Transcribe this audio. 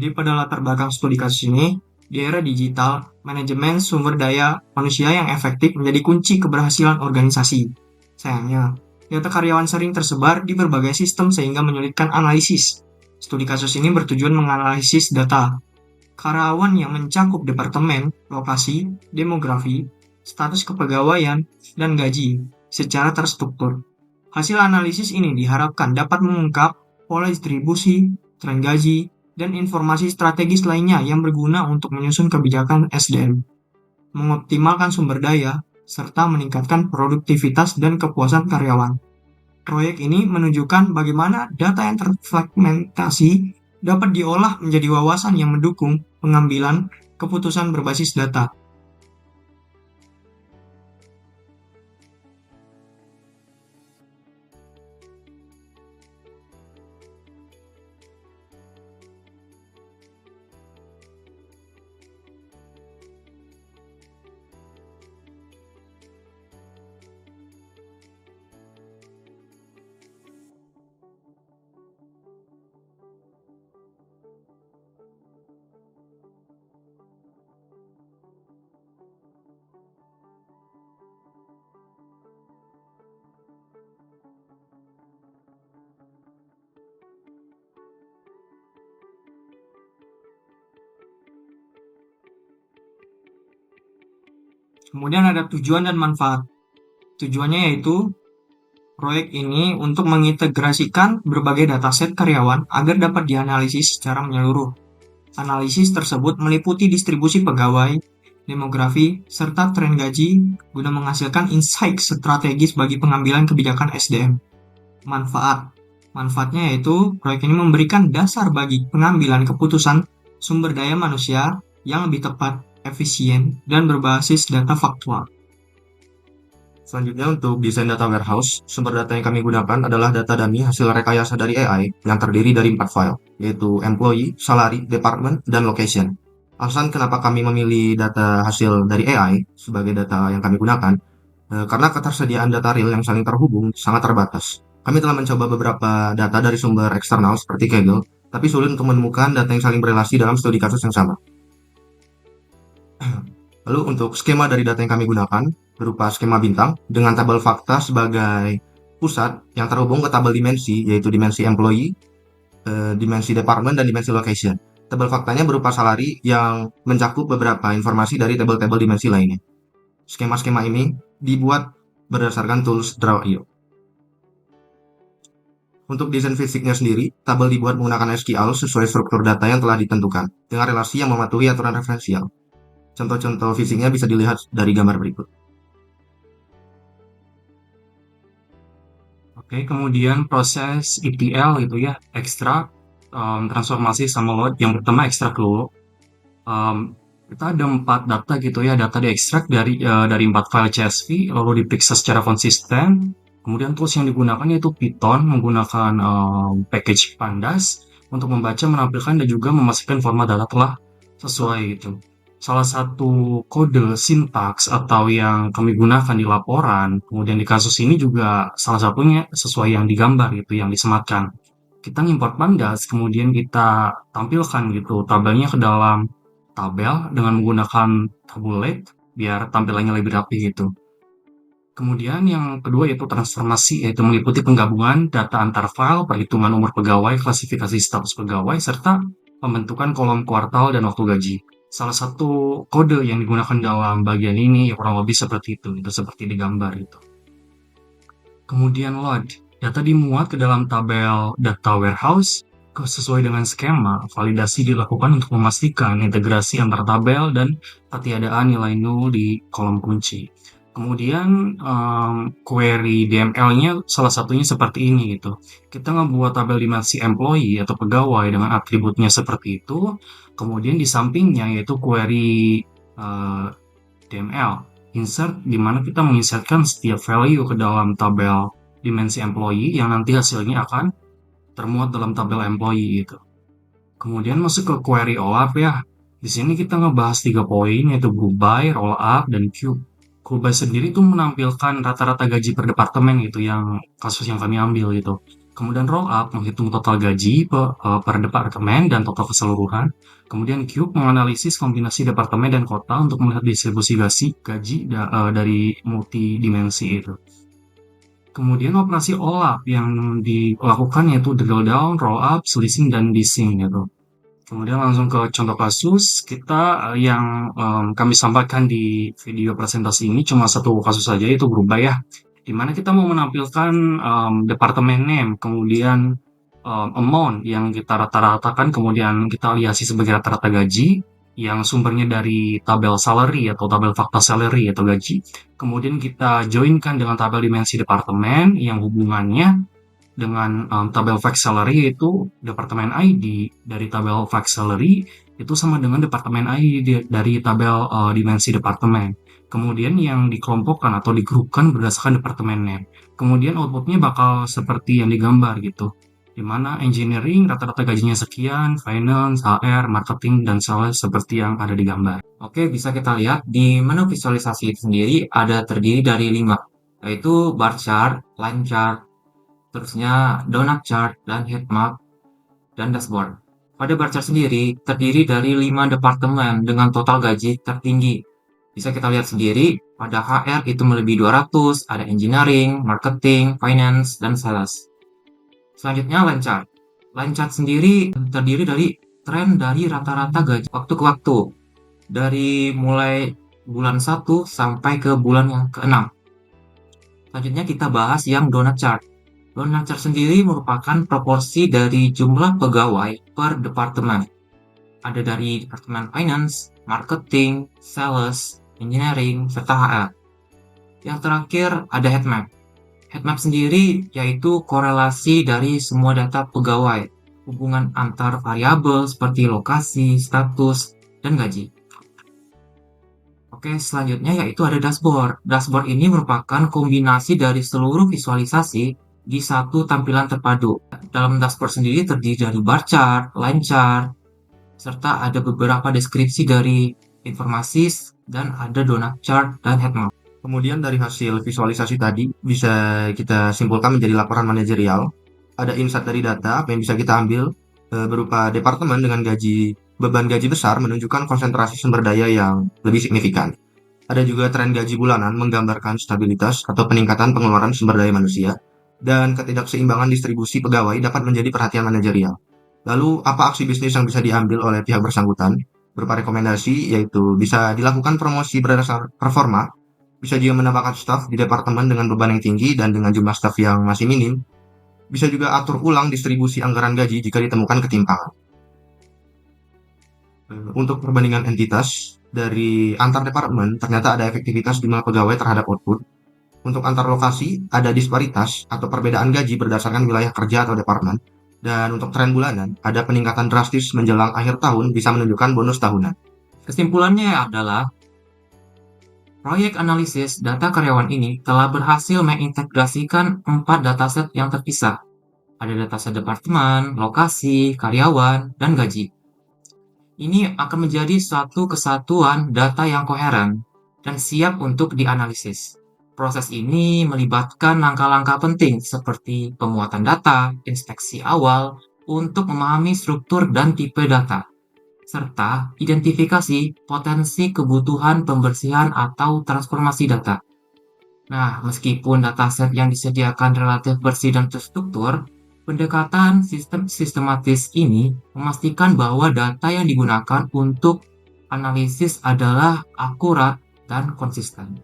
Jadi pada latar belakang studi kasus ini, di era digital, manajemen sumber daya manusia yang efektif menjadi kunci keberhasilan organisasi. Sayangnya, data karyawan sering tersebar di berbagai sistem sehingga menyulitkan analisis. Studi kasus ini bertujuan menganalisis data karyawan yang mencakup departemen, lokasi, demografi, status kepegawaian, dan gaji secara terstruktur. Hasil analisis ini diharapkan dapat mengungkap pola distribusi, tren gaji, dan informasi strategis lainnya yang berguna untuk menyusun kebijakan SDM, mengoptimalkan sumber daya, serta meningkatkan produktivitas dan kepuasan karyawan. Proyek ini menunjukkan bagaimana data yang terfragmentasi dapat diolah menjadi wawasan yang mendukung pengambilan keputusan berbasis data. Kemudian ada tujuan dan manfaat. Tujuannya yaitu proyek ini untuk mengintegrasikan berbagai dataset karyawan agar dapat dianalisis secara menyeluruh. Analisis tersebut meliputi distribusi pegawai, demografi, serta tren gaji guna menghasilkan insight strategis bagi pengambilan kebijakan SDM. Manfaatnya yaitu proyek ini memberikan dasar bagi pengambilan keputusan sumber daya manusia yang lebih tepat, efisien, dan berbasis data faktual. Selanjutnya untuk desain data warehouse, sumber data yang kami gunakan adalah data dummy hasil rekayasa dari AI yang terdiri dari 4 file, yaitu employee, salary, department, dan location. Alasan kenapa kami memilih data hasil dari AI sebagai data yang kami gunakan, karena ketersediaan data real yang saling terhubung sangat terbatas. Kami telah mencoba beberapa data dari sumber eksternal seperti Kaggle, tapi sulit untuk menemukan data yang saling berelasi dalam studi kasus yang sama. Lalu untuk skema dari data yang kami gunakan berupa skema bintang dengan tabel fakta sebagai pusat yang terhubung ke tabel dimensi, yaitu dimensi employee, dimensi department, dan dimensi location. Tabel faktanya berupa salary yang mencakup beberapa informasi dari tabel-tabel dimensi lainnya. Skema-skema ini dibuat berdasarkan tools Draw.io. Untuk desain fisiknya sendiri, tabel dibuat menggunakan SQL sesuai struktur data yang telah ditentukan, dengan relasi yang mematuhi aturan referensial. Contoh-contoh fisiknya bisa dilihat dari gambar berikut. Oke, kemudian proses ETL gitu ya, extract, transformasi sama load. Yang pertama extract dulu. Kita ada 4 data gitu ya, data diekstrak dari 4 file CSV, lalu diperiksa secara konsisten. Kemudian tools yang digunakan yaitu Python menggunakan package pandas untuk membaca, menampilkan, dan juga memastikan format data telah sesuai gitu. Salah satu kode sintaks atau yang kami gunakan di laporan, kemudian di kasus ini juga salah satunya sesuai yang digambar gitu, yang disematkan. Kita import pandas, kemudian kita tampilkan gitu tabelnya ke dalam tabel dengan menggunakan tabulate biar tampilannya lebih rapi gitu. Kemudian yang kedua yaitu transformasi, yaitu meliputi penggabungan data antar file, perhitungan umur pegawai, klasifikasi status pegawai, serta pembentukan kolom kuartal dan waktu gaji. Salah satu kode yang digunakan dalam bagian ini ya kurang lebih seperti itu seperti digambar itu. Kemudian load, data dimuat ke dalam tabel data warehouse sesuai dengan skema. Validasi dilakukan untuk memastikan integrasi antar tabel dan ketiadaan nilai nol di kolom kunci. Kemudian query DML-nya salah satunya seperti ini gitu. Kita ngebuat tabel dimensi employee atau pegawai dengan atributnya seperti itu. Kemudian di sampingnya yaitu query DML insert, di mana kita menginsertkan setiap value ke dalam tabel dimensi employee yang nanti hasilnya akan termuat dalam tabel employee gitu. Kemudian masuk ke query all-up ya. Di sini kita ngebahas 3 poin yaitu group by, roll up, dan cube. Group by sendiri tuh menampilkan rata-rata gaji per departemen gitu, yang kasus yang kami ambil gitu. Kemudian roll up menghitung total gaji per departemen dan total keseluruhan. Kemudian cube menganalisis kombinasi departemen dan kota untuk melihat distribusi gaji dari multidimensi itu. Kemudian operasi all up yang dilakukan yaitu drill down, roll up, slicing, dan dicing gitu. Kemudian langsung ke contoh kasus kita yang kami sampaikan di video presentasi ini cuma satu kasus saja, yaitu berubah ya. Dimana kita mau menampilkan departemen name, kemudian amount yang kita rata-ratakan, kemudian kita liasi sebagai rata-rata gaji yang sumbernya dari tabel salary atau tabel fakta salary atau gaji. Kemudian kita joinkan dengan tabel dimensi departemen yang hubungannya dengan tabel fact salary, yaitu departemen ID dari tabel fact salary itu sama dengan departemen ID dari tabel dimensi departemen. Kemudian yang dikelompokkan atau digrupkan berdasarkan departemen name. Kemudian outputnya bakal seperti yang digambar gitu. Dimana engineering rata-rata gajinya sekian, finance, HR, marketing, dan sales seperti yang ada di gambar. Oke, bisa kita lihat di menu visualisasi itu sendiri ada terdiri dari 5, yaitu bar chart, line chart, terusnya donut chart, dan heat map, dan dashboard. Pada bar chart sendiri terdiri dari 5 departemen dengan total gaji tertinggi. Bisa kita lihat sendiri, pada HR itu melebihi 200, ada engineering, marketing, finance, dan sales. Selanjutnya line chart. Line chart sendiri terdiri dari tren dari rata-rata gaji waktu ke waktu, dari mulai bulan 1 sampai ke bulan yang ke-6. Selanjutnya kita bahas yang donut chart. Donut chart sendiri merupakan proporsi dari jumlah pegawai per departemen. Ada dari departemen finance, marketing, sales, engineering, serta HR. Yang terakhir ada heat map. Heat map sendiri yaitu korelasi dari semua data pegawai, hubungan antar variabel seperti lokasi, status, dan gaji. Oke, selanjutnya yaitu ada dashboard. Dashboard ini merupakan kombinasi dari seluruh visualisasi di satu tampilan terpadu. Dalam dashboard sendiri terdiri dari bar chart, line chart, serta ada beberapa deskripsi dari informasi, dan ada donut chart dan heat map. Kemudian dari hasil visualisasi tadi bisa kita simpulkan menjadi laporan manajerial. Ada insight dari data yang bisa kita ambil berupa departemen dengan beban gaji besar menunjukkan konsentrasi sumber daya yang lebih signifikan. Ada juga tren gaji bulanan menggambarkan stabilitas atau peningkatan pengeluaran sumber daya manusia, dan ketidakseimbangan distribusi pegawai dapat menjadi perhatian manajerial. Lalu, apa aksi bisnis yang bisa diambil oleh pihak bersangkutan? Berupa rekomendasi, yaitu bisa dilakukan promosi berdasar performa, bisa juga menambahkan staf di departemen dengan beban yang tinggi dan dengan jumlah staf yang masih minim. Bisa juga atur ulang distribusi anggaran gaji jika ditemukan ketimpangan. Untuk perbandingan entitas, dari antar departemen ternyata ada efektivitas jumlah pegawai terhadap output. Untuk antar lokasi, ada disparitas atau perbedaan gaji berdasarkan wilayah kerja atau departemen. Dan untuk tren bulanan, ada peningkatan drastis menjelang akhir tahun bisa menunjukkan bonus tahunan. Kesimpulannya adalah, proyek analisis data karyawan ini telah berhasil mengintegrasikan 4 dataset yang terpisah. Ada dataset departemen, lokasi, karyawan, dan gaji. Ini akan menjadi suatu kesatuan data yang koheren dan siap untuk dianalisis. Proses ini melibatkan langkah-langkah penting seperti pemuatan data, inspeksi awal untuk memahami struktur dan tipe data, serta identifikasi potensi kebutuhan pembersihan atau transformasi data. Nah, meskipun dataset yang disediakan relatif bersih dan terstruktur, pendekatan sistematis ini memastikan bahwa data yang digunakan untuk analisis adalah akurat dan konsisten.